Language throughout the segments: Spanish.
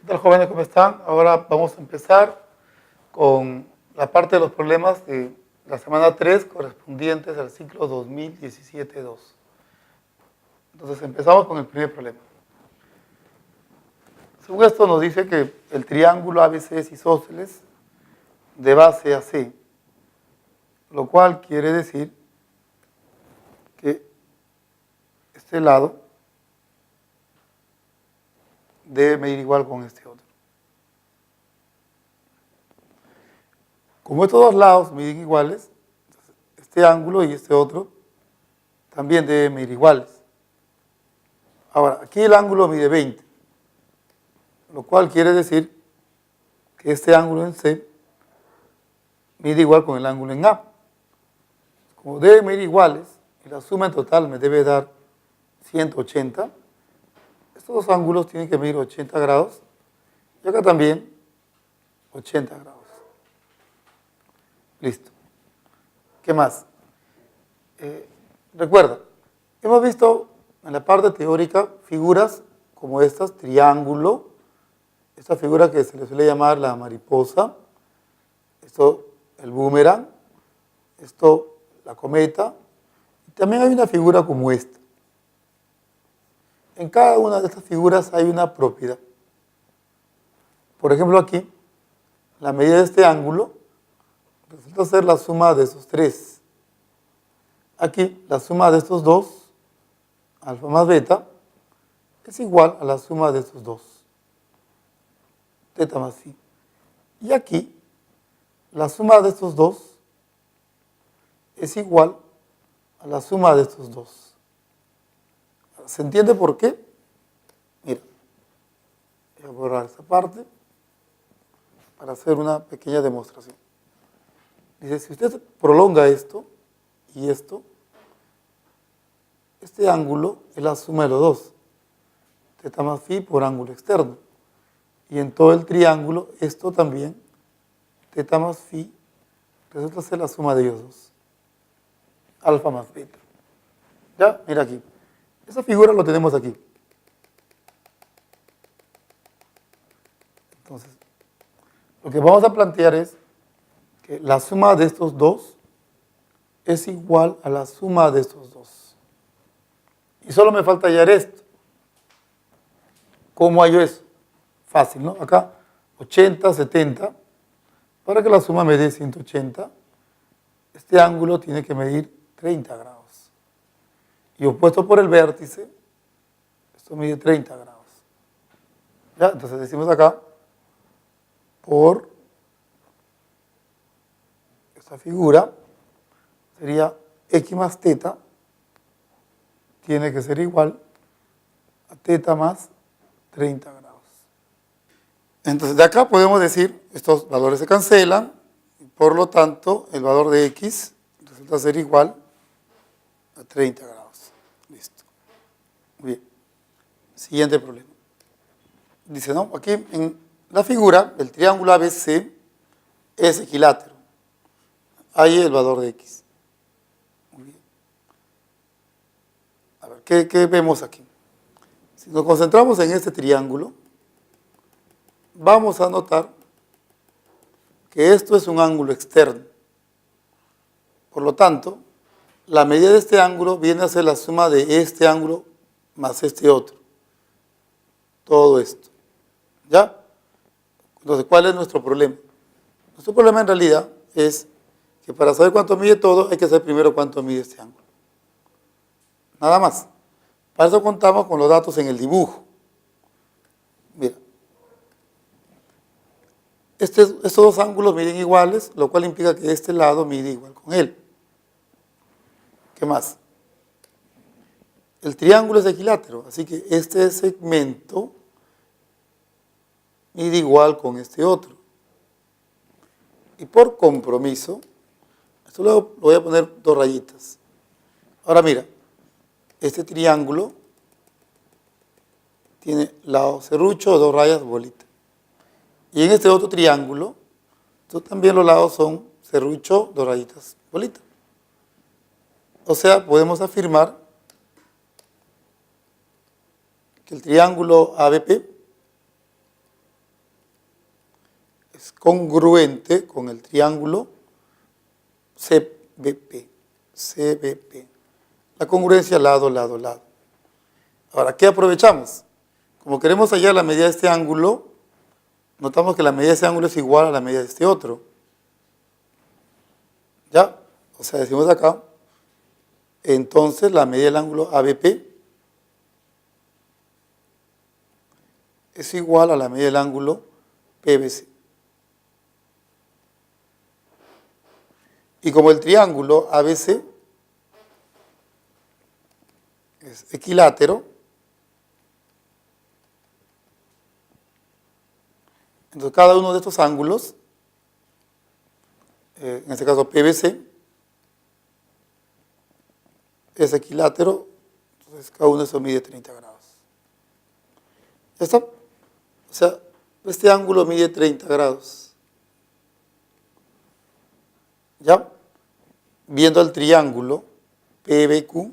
tal, jóvenes? ¿Cómo están? Ahora vamos a empezar con la parte de los problemas de la semana 3 correspondientes al ciclo 2017-2. Entonces empezamos con el primer problema. Según esto nos dice que el triángulo ABC es isósceles de base a C, lo cual quiere decir que este lado debe medir igual con este otro. Como estos dos lados miden iguales, este ángulo y este otro también deben medir iguales. Ahora, aquí el ángulo mide 20, lo cual quiere decir que este ángulo en C mide igual con el ángulo en A. Como deben medir iguales y la suma en total me debe dar 180, estos dos ángulos tienen que medir 80 grados y acá también 80 grados. Listo. ¿Qué más? Recuerda, hemos visto en la parte teórica figuras como estas, triángulo, esta figura que se le suele llamar la mariposa, esto el boomerang, esto la cometa, y también hay una figura como esta. En cada una de estas figuras hay una propiedad. Por ejemplo aquí, la medida de este ángulo resulta ser la suma de estos tres. Aquí, la suma de estos dos, alfa más beta, es igual a la suma de estos dos, teta más phi. Y aquí, la suma de estos dos es igual a la suma de estos dos. ¿Se entiende por qué? Mira, voy a borrar esta parte para hacer una pequeña demostración. Dice, si usted prolonga esto y esto, este ángulo es la suma de los dos, teta más phi por ángulo externo. Y en todo el triángulo, esto también, teta más phi, resulta ser la suma de ellos dos, alfa más beta. ¿Ya? Mira aquí. Esa figura lo tenemos aquí. Entonces, lo que vamos a plantear es que la suma de estos dos es igual a la suma de estos dos. Y solo me falta hallar esto. ¿Cómo hallo eso? Fácil, ¿no? Acá, 80, 70. Para que la suma me dé 180, este ángulo tiene que medir 30 grados. Y opuesto por el vértice, esto mide 30 grados. ¿Ya? Entonces decimos acá, por esta figura, sería x más teta, tiene que ser igual a teta más 30 grados. Entonces de acá podemos decir, estos valores se cancelan, y por lo tanto el valor de x resulta ser igual a 30 grados. Listo. Muy bien. Siguiente problema. Dice, ¿no? Aquí en la figura del triángulo ABC es equilátero. Ahí el valor de x. Muy bien. A ver, ¿qué vemos aquí? Si nos concentramos en este triángulo, vamos a notar que esto es un ángulo externo. Por lo tanto, la medida de este ángulo viene a ser la suma de este ángulo más este otro. Todo esto. ¿Ya? Entonces, ¿cuál es nuestro problema? Nuestro problema en realidad es que para saber cuánto mide todo, hay que saber primero cuánto mide este ángulo. Nada más. Para eso contamos con los datos en el dibujo. Mira. Estos dos ángulos miden iguales, lo cual implica que este lado mide igual con él. ¿Qué más? El triángulo es equilátero, así que este segmento mide igual con este otro. Y por compromiso, esto lo voy a poner dos rayitas. Ahora mira, este triángulo tiene lado serrucho, dos rayas, bolita. Y en este otro triángulo, también los lados son serrucho, dos rayitas, bolita. O sea, podemos afirmar que el triángulo ABP es congruente con el triángulo CBP. CBP. La congruencia lado, lado, lado. Ahora, ¿qué aprovechamos? Como queremos hallar la medida de este ángulo, notamos que la medida de este ángulo es igual a la medida de este otro. ¿Ya? O sea, decimos acá, entonces la medida del ángulo ABP es igual a la medida del ángulo PBC. Y como el triángulo ABC es equilátero, entonces cada uno de estos ángulos, en este caso PBC, es equilátero, entonces cada uno de esos mide 30 grados. ¿Ya está? O sea, este ángulo mide 30 grados. ¿Ya? Viendo el triángulo PBQ,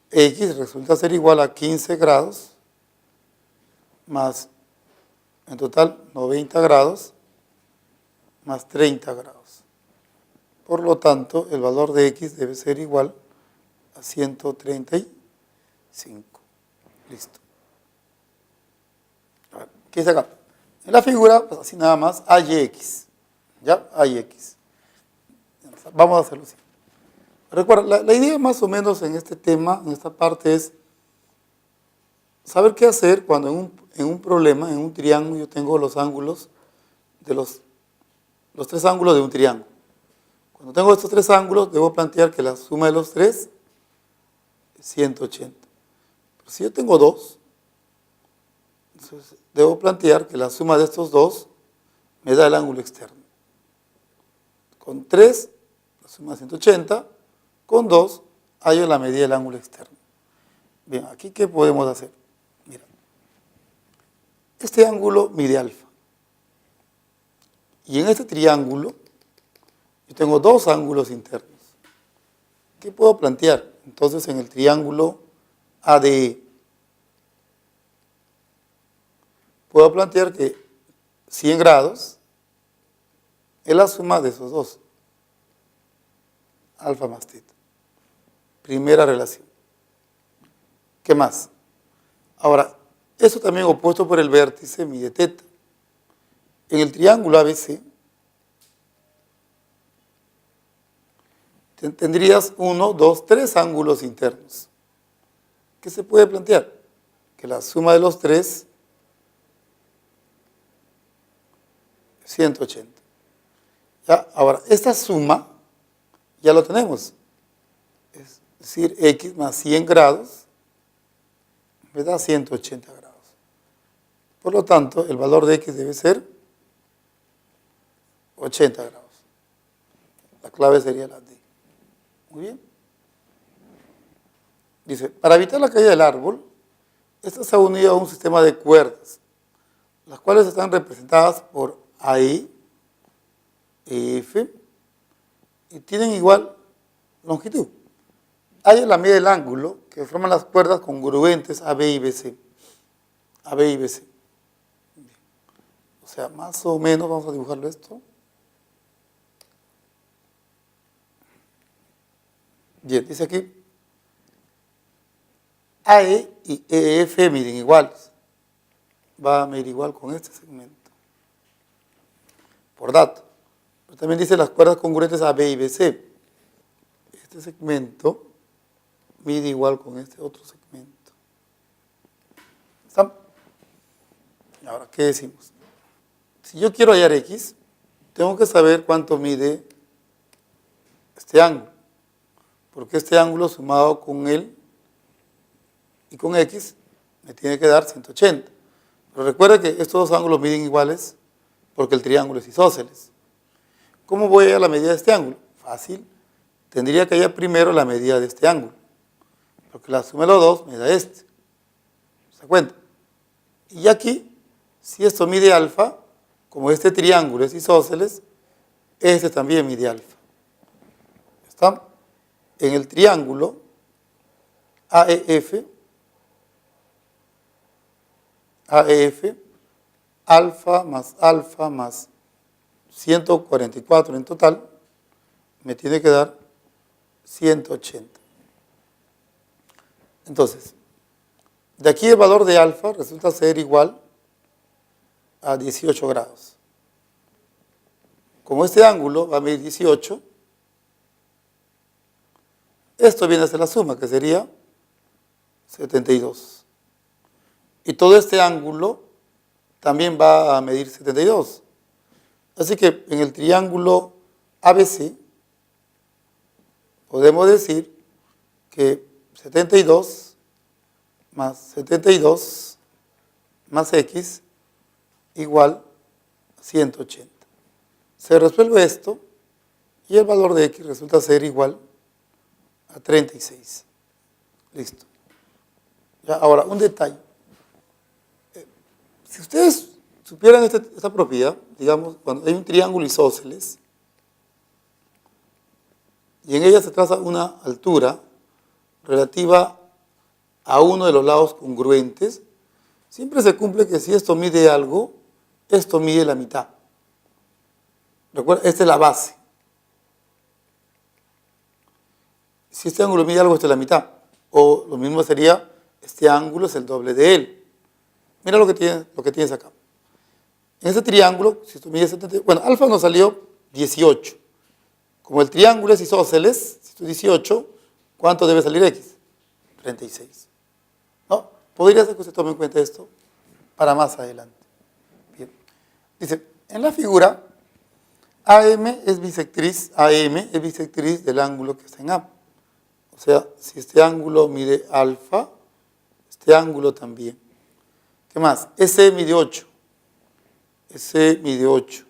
X resulta ser igual a 15 grados más, en total, 90 grados más 30 grados. Por lo tanto, el valor de X debe ser igual a 135. Listo. A ver, ¿qué dice acá? En la figura, pues así nada más, AYX. ¿Ya? AYX. Vamos a hacerlo así. Recuerda, la idea más o menos en este tema, en esta parte, es saber qué hacer cuando en un problema, en un triángulo, yo tengo los ángulos de los tres ángulos de un triángulo. Cuando tengo estos tres ángulos, debo plantear que la suma de los tres es 180. Pero si yo tengo dos, entonces debo plantear que la suma de estos dos me da el ángulo externo. Con 3, la suma de 180, con 2, hallo la medida del ángulo externo. Bien, aquí ¿qué podemos hacer? Mira, este ángulo mide alfa. Y en este triángulo, yo tengo dos ángulos internos. ¿Qué puedo plantear? Entonces, en el triángulo ADE, puedo plantear que 100 grados es la suma de esos dos, alfa más teta. Primera relación. ¿Qué más? Ahora, eso también opuesto por el vértice mide teta. En el triángulo ABC tendrías 1, 2, 3 ángulos internos. ¿Qué se puede plantear? Que la suma de los tres es 180. ¿Ya? Ahora, esta suma ya lo tenemos. Es decir, X más 100 grados me da 180 grados. Por lo tanto, el valor de X debe ser 80 grados. La clave sería la D. Muy bien. Dice, para evitar la caída del árbol, esta se ha unido a un sistema de cuerdas, las cuales están representadas por AE, EF, y tienen igual longitud. Hay la medida del ángulo que forman las cuerdas congruentes AB y BC. AB y BC. O sea, más o menos, vamos a dibujarlo esto. Bien, dice aquí, AE y EF miden iguales. Va a medir igual con este segmento. Por dato. Pero también dice las cuerdas congruentes AB y BC. Este segmento mide igual con este otro segmento. ¿Están? Y ahora, ¿qué decimos? Si yo quiero hallar X, tengo que saber cuánto mide este ángulo. Porque este ángulo sumado con él y con X me tiene que dar 180. Pero recuerda que estos dos ángulos miden iguales porque el triángulo es isósceles. ¿Cómo voy a hallar la medida de este ángulo? Fácil. Tendría que hallar primero la medida de este ángulo. Porque la suma de los dos me da este. ¿Se da cuenta? Y aquí, si esto mide alfa, como este triángulo es isósceles, este también mide alfa. ¿Está? En el triángulo AEF, AEF, alfa más 144 en total, me tiene que dar 180. Entonces, de aquí el valor de alfa resulta ser igual a 18 grados. Como este ángulo va a medir 18, esto viene a ser la suma, que sería 72. Y todo este ángulo también va a medir 72. Así que en el triángulo ABC podemos decir que 72 más X igual a 180. Se resuelve esto y el valor de X resulta ser igual a 36. Listo. Ya, ahora, un detalle. Si ustedes supieran esta propiedad, digamos, cuando hay un triángulo isósceles y en ella se traza una altura relativa a uno de los lados congruentes, siempre se cumple que si esto mide algo, esto mide la mitad. Recuerda, esta es la base. Si este ángulo mide algo, esta es la mitad. O lo mismo sería, este ángulo es el doble de él. Mira lo que tienes acá. En ese triángulo, si esto mide 70, bueno, alfa nos salió 18. Como el triángulo es isósceles, si esto es 18, ¿cuánto debe salir X? 36. ¿No? ¿Podría ser que usted tome en cuenta esto para más adelante? Bien. Dice, en la figura, AM es bisectriz del ángulo que está en A. O sea, si este ángulo mide alfa, este ángulo también. ¿Qué más? SE mide 8. SE mide 8.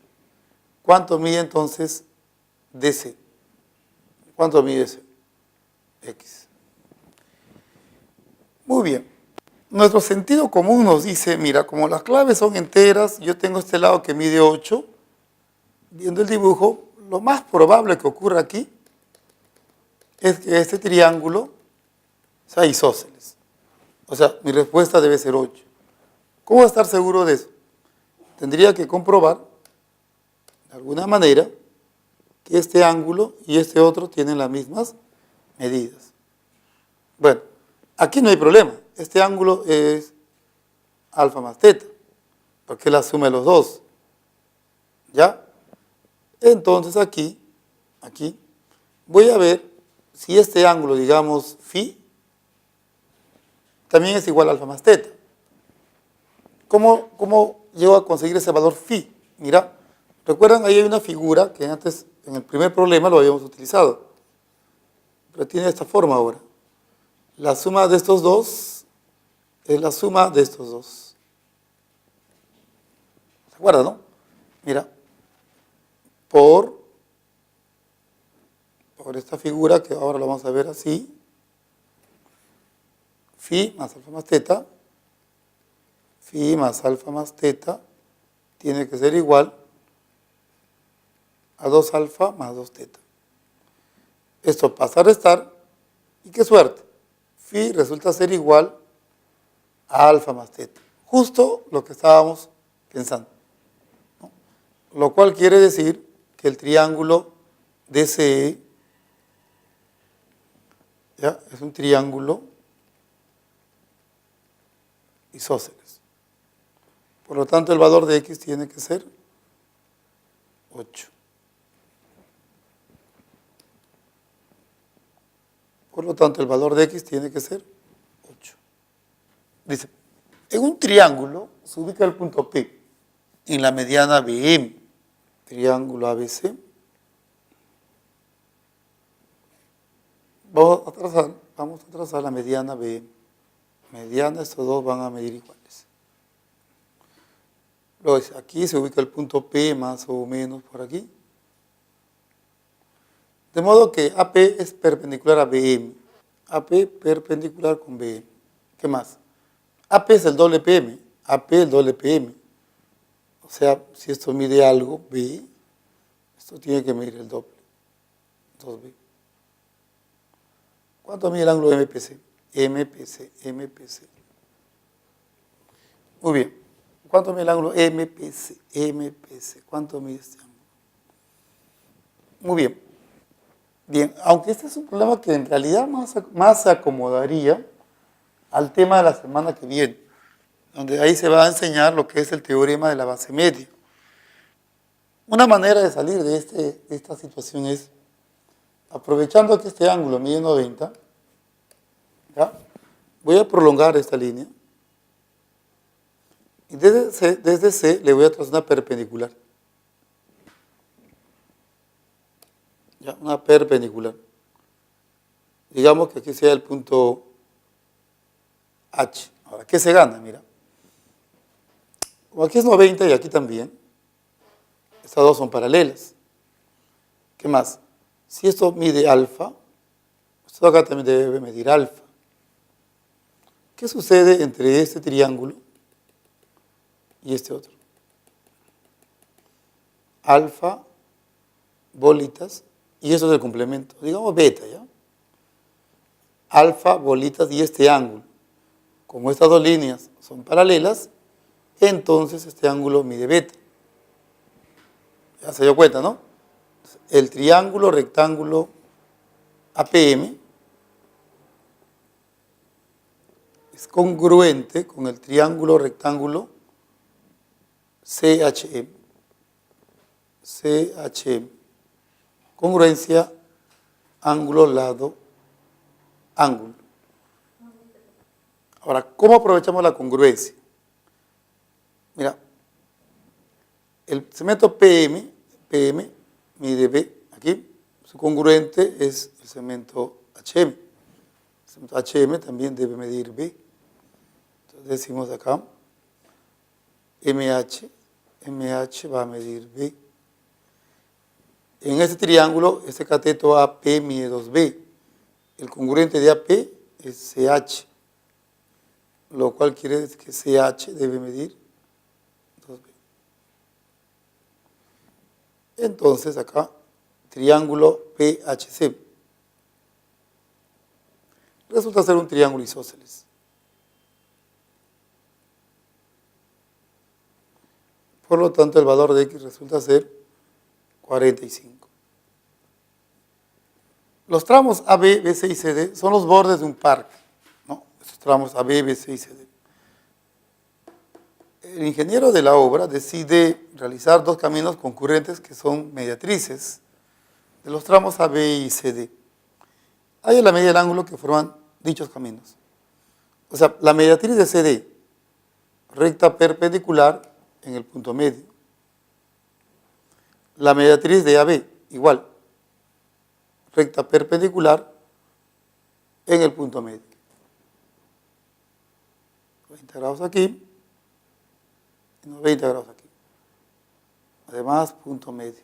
¿Cuánto mide entonces DC? ¿Cuánto mide DC? X. Muy bien. Nuestro sentido común nos dice, mira, como las claves son enteras, yo tengo este lado que mide 8, viendo el dibujo, lo más probable que ocurra aquí es que este triángulo sea isósceles. O sea, mi respuesta debe ser 8. ¿Cómo estar seguro de eso? Tendría que comprobar, de alguna manera, que este ángulo y este otro tienen las mismas medidas. Bueno, aquí no hay problema. Este ángulo es alfa más teta, porque es la suma de los dos. ¿Ya? Entonces aquí, voy a ver si este ángulo, digamos, phi, también es igual a alfa más teta. ¿Cómo llego a conseguir ese valor phi? Mira, recuerdan, ahí hay una figura que antes, en el primer problema, lo habíamos utilizado. Pero tiene esta forma ahora. La suma de estos dos es la suma de estos dos. ¿Se acuerdan, no? Mira, por esta figura, que ahora lo vamos a ver así, phi más alfa más teta, phi más alfa más teta, tiene que ser igual a 2 alfa más 2 teta. Esto pasa a restar, y qué suerte, phi resulta ser igual a alfa más teta. Justo lo que estábamos pensando, ¿no? Lo cual quiere decir que el triángulo DCE ¿ya? Es un triángulo isósceles. Por lo tanto, el valor de X tiene que ser 8. Por lo tanto, el valor de X tiene que ser 8. Dice, en un triángulo se ubica el punto P en la mediana BM, triángulo ABC. Vamos a trazar la mediana BM. Mediana, estos dos van a medir iguales. Luego dice, aquí se ubica el punto P más o menos por aquí. De modo que AP es perpendicular a BM. AP perpendicular con BM. ¿Qué más? AP es el doble PM. AP el doble PM. O sea, si esto mide algo, B, esto tiene que medir el doble. 2B. ¿Cuánto mide el ángulo MPC? MPC. Muy bien. ¿Cuánto mide el ángulo MPC? MPC. ¿Cuánto mide este ángulo? Muy bien. Bien, aunque este es un problema que en realidad más se acomodaría al tema de la semana que viene, donde ahí se va a enseñar lo que es el teorema de la base media. Una manera de salir de esta situación es, aprovechando que este ángulo mide 90, ¿ya? Voy a prolongar esta línea y desde C le voy a trazar una perpendicular. ¿Ya? Una perpendicular. Digamos que aquí sea el punto H. Ahora, ¿qué se gana? Mira. Como aquí es 90 y aquí también, estas dos son paralelas. ¿Qué más? Si esto mide alfa, esto acá también debe medir alfa. ¿Qué sucede entre este triángulo y este otro? Alfa, bolitas, y eso es el complemento. Digamos beta, ¿ya? Alfa, bolitas y este ángulo. Como estas dos líneas son paralelas, entonces este ángulo mide beta. Ya se dio cuenta, ¿no? El triángulo rectángulo APM es congruente con el triángulo rectángulo CHM. CHM. Congruencia, ángulo, lado, ángulo. Ahora, ¿cómo aprovechamos la congruencia? Mira, el segmento PM mide B, aquí, su congruente es el segmento HM. El segmento HM también debe medir B. Entonces decimos acá, MH va a medir B. En este triángulo, este cateto AP mide 2B. El congruente de AP es CH, lo cual quiere decir que CH debe medir 2B. Entonces acá, triángulo PHC. Resulta ser un triángulo isósceles. Por lo tanto, el valor de X resulta ser 45. Los tramos AB, BC y CD son los bordes de un parque, ¿no? Estos tramos AB, BC y CD. El ingeniero de la obra decide realizar dos caminos concurrentes que son mediatrices de los tramos AB y CD. Hay la media del ángulo que forman dichos caminos. O sea, la mediatriz de CD, recta perpendicular en el punto medio. La mediatriz de AB, igual, recta perpendicular en el punto medio. 90 grados aquí y 90 grados aquí. Además, punto medio.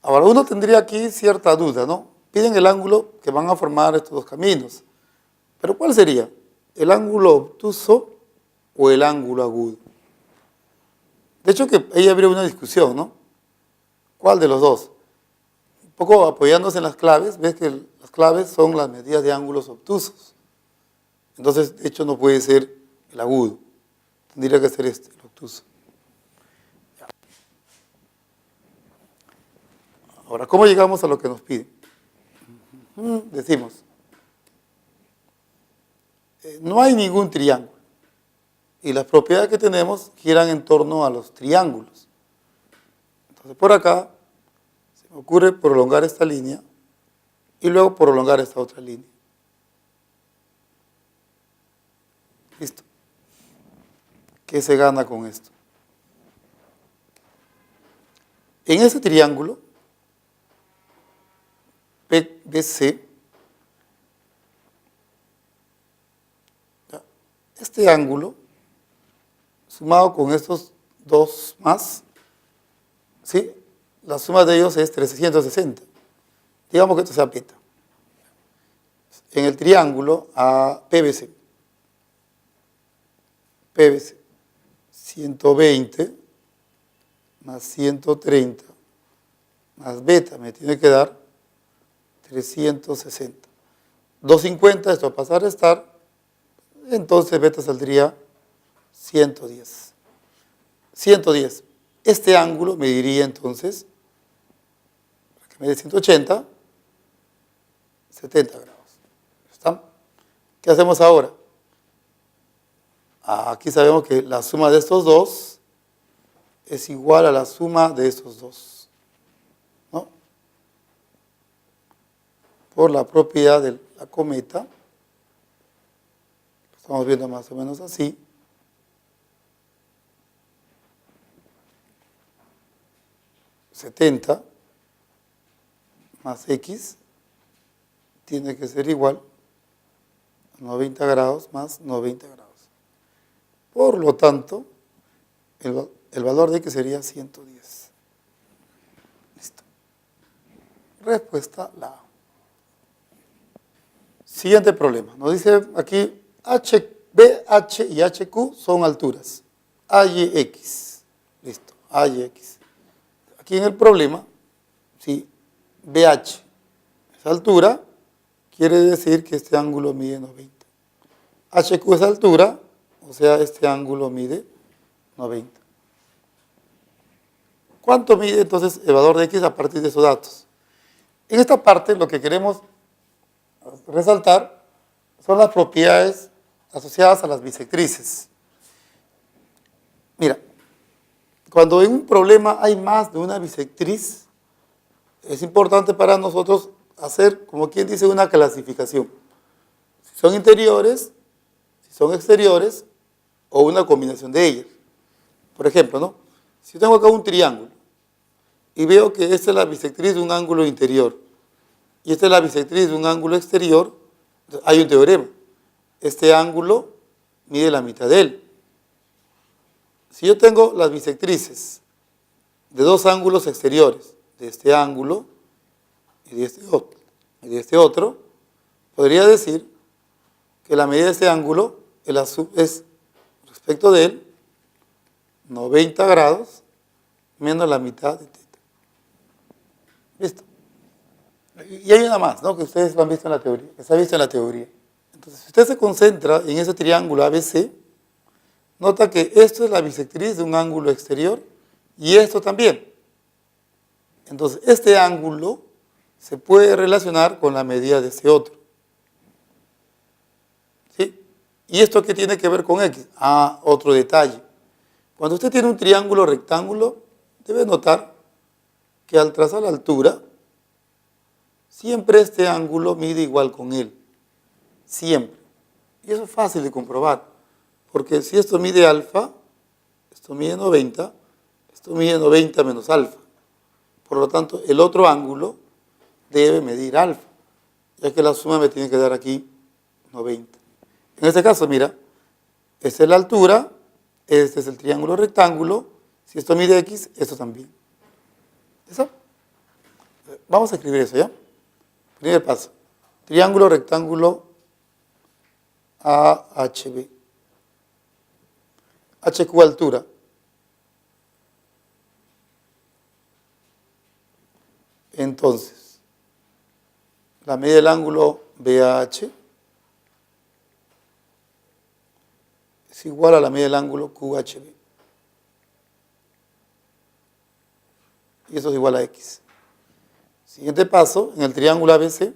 Ahora, uno tendría aquí cierta duda, ¿no? Piden el ángulo que van a formar estos dos caminos. ¿Pero cuál sería? ¿El ángulo obtuso o el ángulo agudo? De hecho, que ahí habría una discusión, ¿no? ¿Cuál de los dos? Un poco apoyándose en las claves, ves que las claves son las medidas de ángulos obtusos. Entonces, de hecho, no puede ser el agudo. Tendría que ser este, el obtuso. Ahora, ¿cómo llegamos a lo que nos piden? Decimos, no hay ningún triángulo y las propiedades que tenemos giran en torno a los triángulos. Entonces, por acá se me ocurre prolongar esta línea y luego prolongar esta otra línea. Listo. ¿Qué se gana con esto? En ese triángulo, PBC, este ángulo, sumado con estos dos más, ¿sí? La suma de ellos es 360. Digamos que esto sea beta. En el triángulo a PBC, 120 más 130 más beta me tiene que dar 360. 250, esto va a pasar a restar, entonces beta saldría 110. 110. Este ángulo mediría entonces, que mide 180, 70 grados. ¿Está? ¿Qué hacemos ahora? Aquí sabemos que la suma de estos dos es igual a la suma de estos dos, ¿no? Por la propiedad de la cometa, lo estamos viendo más o menos así. $70 más X tiene que ser igual a 90 grados más 90 grados. Por lo tanto, el valor de X sería 110. Listo. Respuesta la A. Siguiente problema. Nos dice aquí BH y HQ son alturas. AYX. Listo. AYX. Aquí en el problema, si BH es altura, quiere decir que este ángulo mide 90. HQ es altura, o sea, este ángulo mide 90. ¿Cuánto mide entonces el valor de X a partir de esos datos? En esta parte lo que queremos resaltar son las propiedades asociadas a las bisectrices. Mira, cuando en un problema hay más de una bisectriz, es importante para nosotros hacer, como quien dice, una clasificación. Si son interiores, si son exteriores, o una combinación de ellas. Por ejemplo, ¿no? Si yo tengo acá un triángulo y veo que esta es la bisectriz de un ángulo interior y esta es la bisectriz de un ángulo exterior, hay un teorema. Este ángulo mide la mitad de él. Si yo tengo las bisectrices de dos ángulos exteriores, de este ángulo y de este otro, podría decir que la medida de este ángulo es, respecto de él, 90 grados menos la mitad de teta. ¿Listo? Y hay una más, ¿no? Que ustedes lo han visto en la teoría, que se ha visto en la teoría. Entonces, si usted se concentra en ese triángulo ABC, nota que esto es la bisectriz de un ángulo exterior y esto también. Entonces, este ángulo se puede relacionar con la medida de ese otro. ¿Sí? ¿Y esto qué tiene que ver con X? Otro detalle. Cuando usted tiene un triángulo rectángulo, debe notar que al trazar la altura, siempre este ángulo mide igual con él. Siempre. Y eso es fácil de comprobar. Porque si esto mide alfa, esto mide 90, esto mide 90 menos alfa. Por lo tanto, el otro ángulo debe medir alfa, ya que la suma me tiene que dar aquí 90. En este caso, mira, esta es la altura, este es el triángulo rectángulo, si esto mide X, esto también. ¿Eso? Vamos a escribir eso, ¿ya? Primer paso, triángulo rectángulo AHB. HQ altura. Entonces, la medida del ángulo BAH es igual a la medida del ángulo QHB. Y eso es igual a X. Siguiente paso, en el triángulo ABC,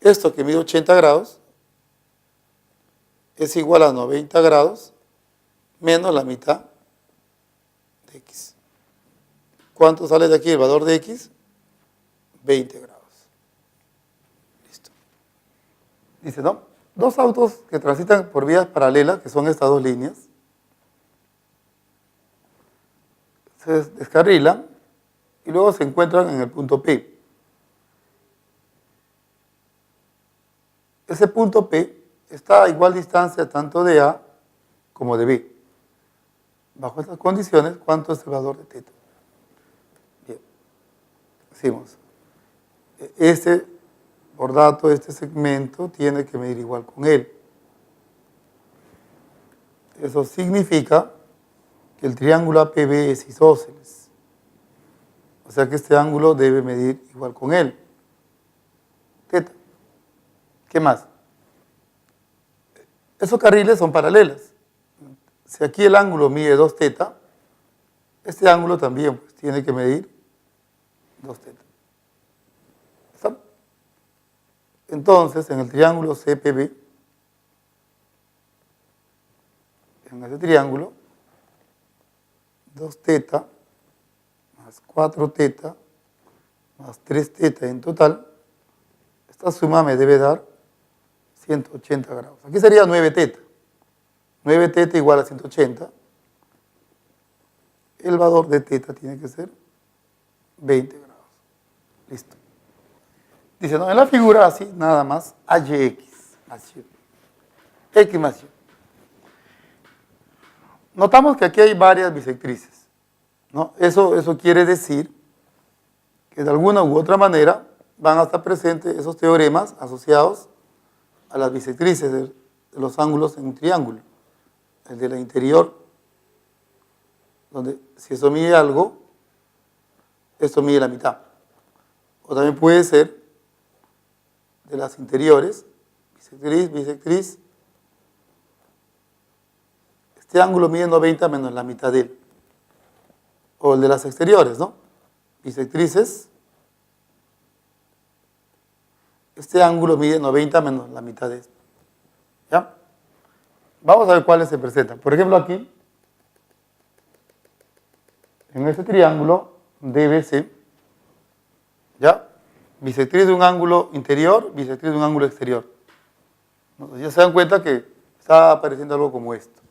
esto que mide 80 grados es igual a 90 grados menos la mitad de X. ¿Cuánto sale de aquí el valor de X? 20 grados. Listo. Dice, ¿no? Dos autos que transitan por vías paralelas, que son estas dos líneas, se descarrilan y luego se encuentran en el punto P. Ese punto P está a igual distancia tanto de A como de B. Bajo estas condiciones, ¿cuánto es el valor de teta? Bien, decimos, por dato, este segmento tiene que medir igual con él. Eso significa que el triángulo APB es isósceles. O sea que este ángulo debe medir igual con él. Teta. ¿Qué más? Esos carriles son paralelos. Si aquí el ángulo mide 2 teta, este ángulo también pues, tiene que medir 2 teta. ¿Está? Entonces, en el triángulo CPB, en ese triángulo, 2 teta más 4 teta más 3 teta en total, esta suma me debe dar 180 grados. Aquí sería 9 teta. 9 teta igual a 180. El valor de teta tiene que ser 20 grados. Listo. Dice, no, en la figura así, nada más, AYX, más Y. X más Y. Notamos que aquí hay varias bisectrices, ¿no? Eso quiere decir que de alguna u otra manera van a estar presentes esos teoremas asociados a las bisectrices de los ángulos en un triángulo. El de la interior, donde si eso mide algo, esto mide la mitad. O también puede ser de las interiores, bisectriz, bisectriz. Este ángulo mide 90 menos la mitad de él. O el de las exteriores, ¿no? Bisectrices. Este ángulo mide 90 menos la mitad de esto. ¿Ya? Vamos a ver cuáles se presentan. Por ejemplo, aquí, en este triángulo DBC, ¿ya? Bisectriz de un ángulo interior, bisectriz de un ángulo exterior. Entonces ya se dan cuenta que está apareciendo algo como esto.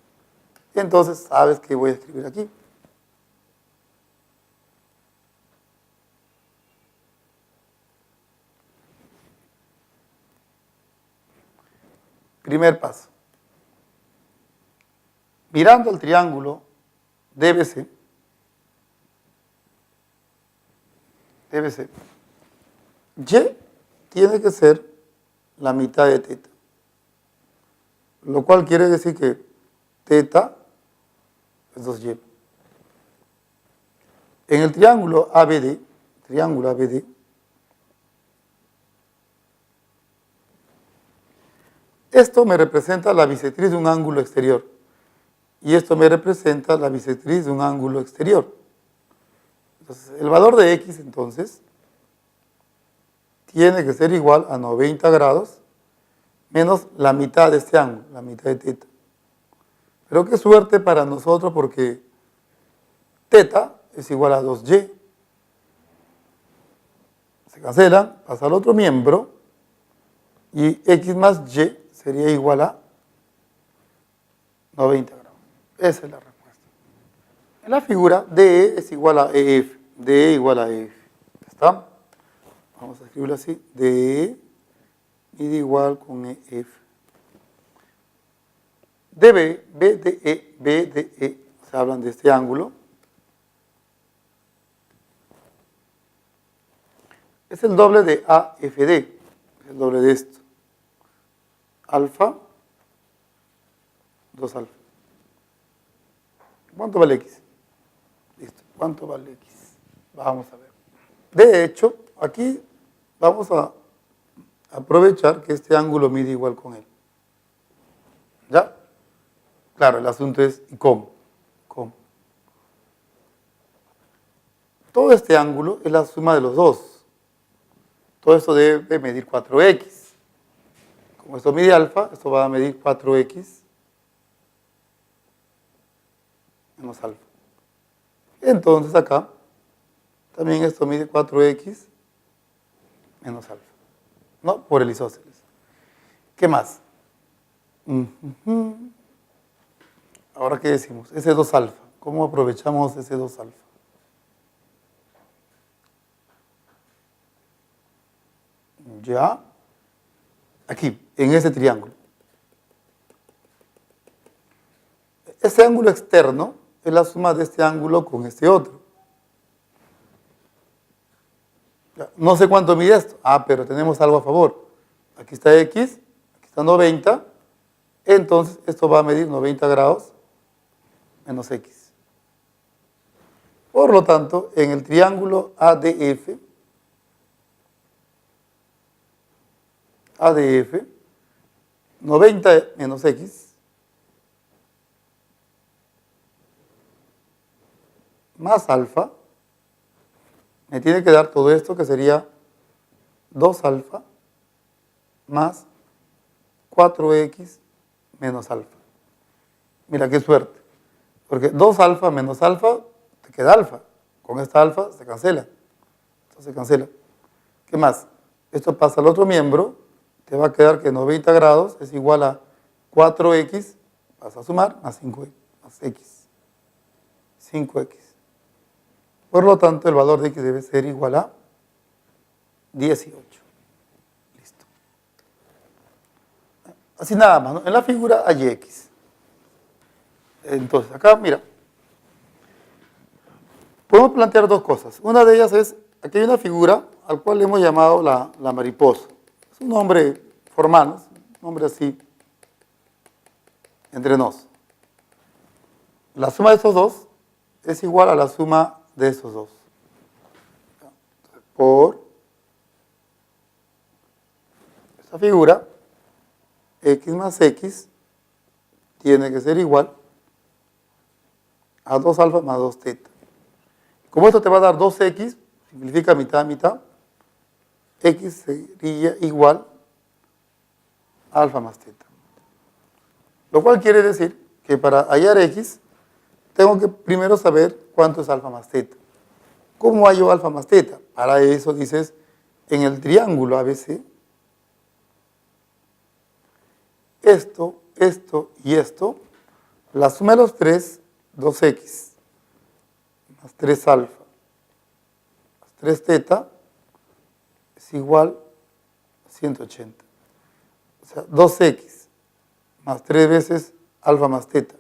Y entonces sabes que voy a escribir aquí. Primer paso. Mirando el triángulo DBC, Y tiene que ser la mitad de teta, lo cual quiere decir que teta es 2Y. En el triángulo ABD, esto me representa la bisectriz de un ángulo exterior y esto me representa la bisectriz de un ángulo exterior. Entonces, el valor de X, entonces, tiene que ser igual a 90 grados menos la mitad de este ángulo, la mitad de teta. Pero qué suerte para nosotros porque teta es igual a 2Y. Se cancelan, pasa al otro miembro y X más Y sería igual a 90 grados. Esa es la respuesta. En la figura, DE es igual a EF. DE igual a EF. ¿Está? Vamos a escribirlo así. DE mide igual con EF. DB, BDE, se hablan de este ángulo. Es el doble de AFD. Es el doble de esto. Alfa, 2 alfa. ¿Cuánto vale X? Listo. ¿Cuánto vale X? Vamos a ver. De hecho, aquí vamos a aprovechar que este ángulo mide igual con él. ¿Ya? Claro, el asunto es ¿y cómo? ¿Cómo? Todo este ángulo es la suma de los dos. Todo esto debe medir 4X. Como esto mide alfa, esto va a medir 4X menos alfa. Entonces acá también esto mide 4X menos alfa, ¿no? Por el isósceles. ¿Qué más? Ahora, ¿qué decimos? Ese 2 alfa. ¿Cómo aprovechamos ese 2 alfa? Ya, aquí, en ese triángulo. Este ángulo externo es la suma de este ángulo con este otro. No sé cuánto mide esto. Pero tenemos algo a favor. Aquí está X, aquí está 90. Entonces, esto va a medir 90 grados menos X. Por lo tanto, en el triángulo ADF, 90 menos x más alfa me tiene que dar todo esto, que sería 2 alfa más 4x menos alfa. Mira qué suerte, porque 2 alfa menos alfa te queda alfa. Con esta alfa se cancela. Esto se cancela. ¿Qué más? Esto pasa al otro miembro, te va a quedar que 90 grados es igual a 4x, vas a sumar, más 5x, más x. 5x. Por lo tanto, el valor de x debe ser igual a 18. Listo. Así nada más, ¿no? En la figura hay x. Entonces, acá, mira, podemos plantear dos cosas. Una de ellas es, aquí hay una figura al cual le hemos llamado la mariposa. Es un nombre formal, ¿no? Un nombre así, entre nos. La suma de estos dos es igual a la suma de estos dos. Por esta figura, x más x tiene que ser igual a 2 alfa más 2 teta. Como esto te va a dar 2x, simplifica mitad a mitad, x sería igual a alfa más teta. Lo cual quiere decir que para hallar x, tengo que primero saber cuánto es alfa más teta. ¿Cómo hallo alfa más teta? Para eso dices, en el triángulo ABC, esto, esto y esto, la suma de los tres, 2x, más 3 alfa, más 3 teta, es igual a 180. O sea, 2x más 3 veces alfa más teta.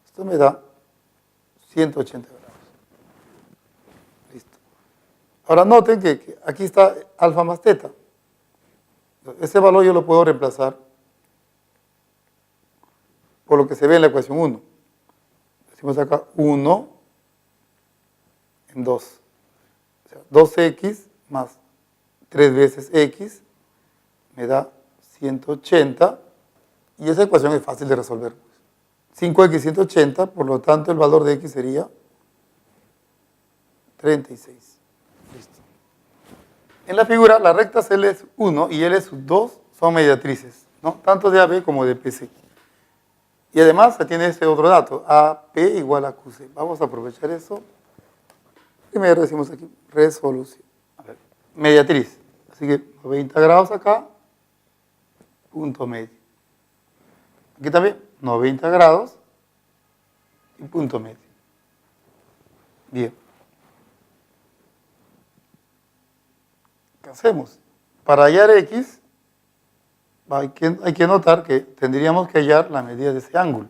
Esto me da 180 grados. Listo. Ahora noten que aquí está alfa más teta. Ese valor yo lo puedo reemplazar por lo que se ve en la ecuación 1. Decimos acá 1 en 2. O sea, 2x más 3 veces x me da 180. Y esa ecuación es fácil de resolver. 5x 180, por lo tanto el valor de x sería 36. Listo. En la figura, las rectas L es 1 y L es 2 son mediatrices, ¿no? Tanto de AB como de PC. Y además se tiene este otro dato, AP igual a QC. Vamos a aprovechar eso. Primero decimos aquí, resolución. A ver, mediatriz. Así que 90 grados acá, punto medio. Aquí también 90 grados y punto medio. Bien. ¿Qué hacemos? Para hallar x, hay que notar que tendríamos que hallar la medida de ese ángulo.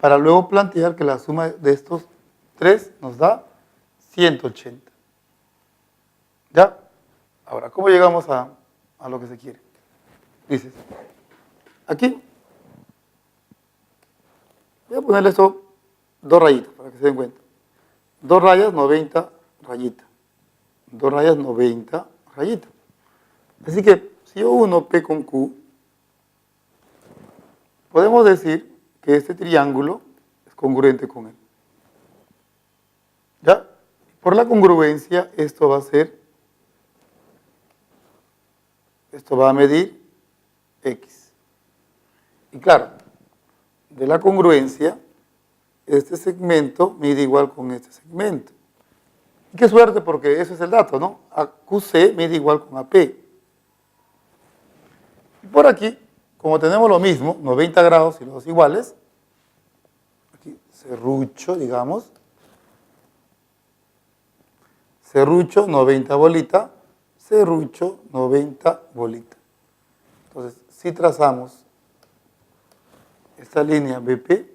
Para luego plantear que la suma de estos tres nos da 180. ¿Ya? Ahora, ¿cómo llegamos a lo que se quiere? Dices, aquí, voy a ponerle esto 2 rayitas para que se den cuenta. 2 rayas, 90 rayitas. 2 rayas, 90 rayitas. Así que, si yo uno P con Q, podemos decir que este triángulo es congruente con él. ¿Ya? Por la congruencia, esto va a medir X. Y claro, de la congruencia, este segmento mide igual con este segmento. Y qué suerte, porque eso es el dato, ¿no? QC mide igual con AP. Y por aquí, como tenemos lo mismo, 90 grados y los dos iguales, aquí serrucho, digamos, serrucho, 90 bolita, serrucho, 90 bolita. Entonces, si trazamos esta línea BP,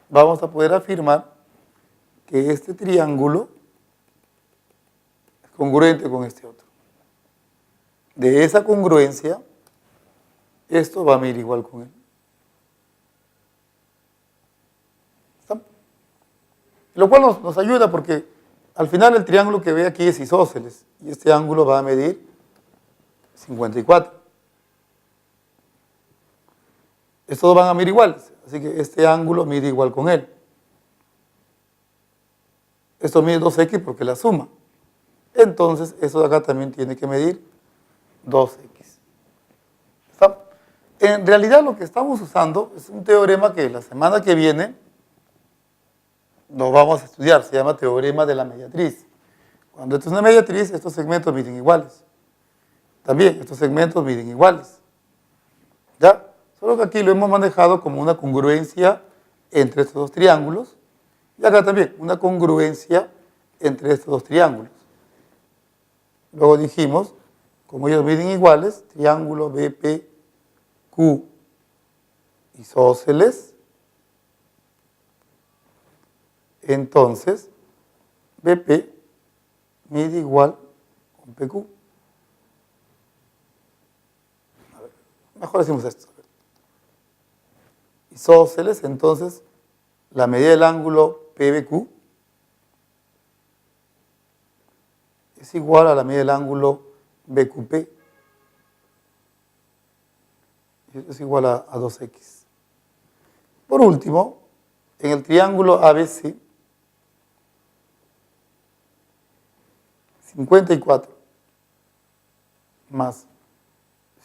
vamos a poder afirmar que este triángulo es congruente con este otro. De esa congruencia, esto va a medir igual con él. ¿Está? Lo cual nos ayuda porque al final el triángulo que ve aquí es isósceles y este ángulo va a medir 54. Estos van a medir iguales, así que este ángulo mide igual con él. Esto mide 2x porque es la suma. Entonces, eso de acá también tiene que medir 2x. ¿Está? En realidad lo que estamos usando es un teorema que la semana que viene lo vamos a estudiar, se llama teorema de la mediatriz. Cuando esto es una mediatriz, estos segmentos miden iguales. También estos segmentos miden iguales. ¿Ya? Solo que aquí lo hemos manejado como una congruencia entre estos dos triángulos. Y acá también, una congruencia entre estos dos triángulos. Luego dijimos, como ellos miden iguales, triángulo BPQ isósceles, entonces BP mide igual con PQ. A ver, mejor decimos esto. Isósceles, entonces la medida del ángulo PBQ es igual a la medida del ángulo BQP. Es igual a 2x. Por último, en el triángulo ABC, 54 más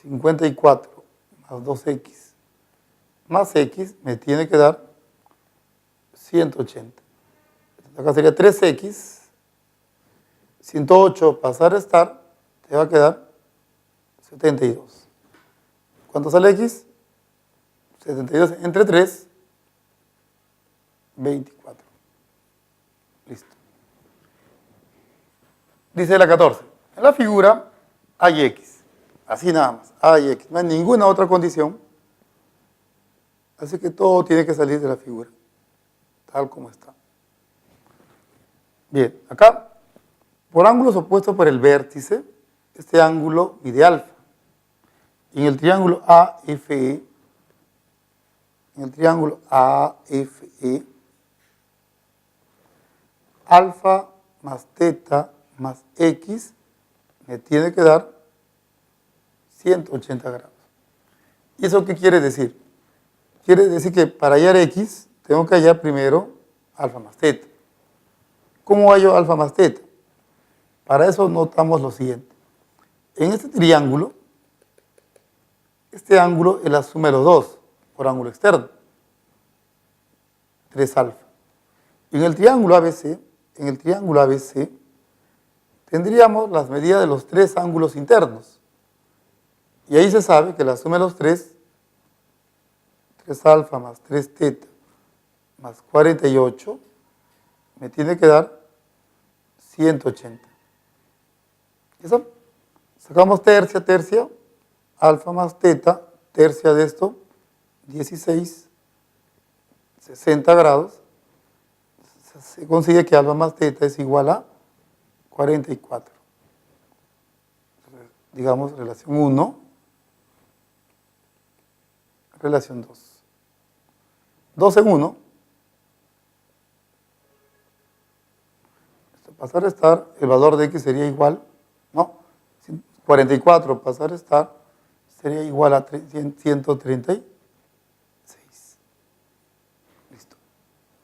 54 más 2x más x me tiene que dar 180. Acá sería 3x, 108 pasar a restar, te va a quedar 72. ¿Cuánto sale x? 72 entre 3, 24. Listo. Dice la 14. En la figura hay x. Así nada más. Hay x. No hay ninguna otra condición. Así que todo tiene que salir de la figura. Tal como está. Bien. Acá, por ángulos opuestos por el vértice, este ángulo mide alfa. Y en el triángulo AFE, alfa más teta más x me tiene que dar 180 grados. ¿Y eso qué quiere decir? Quiere decir que para hallar x tengo que hallar primero alfa más teta. ¿Cómo hallo alfa más teta? Para eso notamos lo siguiente. En este triángulo, este ángulo es la suma de los dos por ángulo externo. 3 alfa. Y en el triángulo ABC, tendríamos las medidas de los tres ángulos internos. Y ahí se sabe que la suma de los 3 alfa más 3 teta más 48, me tiene que dar 180. ¿Eso? Sacamos tercia, alfa más teta, tercia de esto, 16, 60 grados. Se consigue que alfa más teta es igual a 44. Entonces, digamos relación 1, relación 2. 2 en 1. Esto pasa a restar, el valor de x sería igual, ¿no? 44 pasa a restar, sería igual a 134.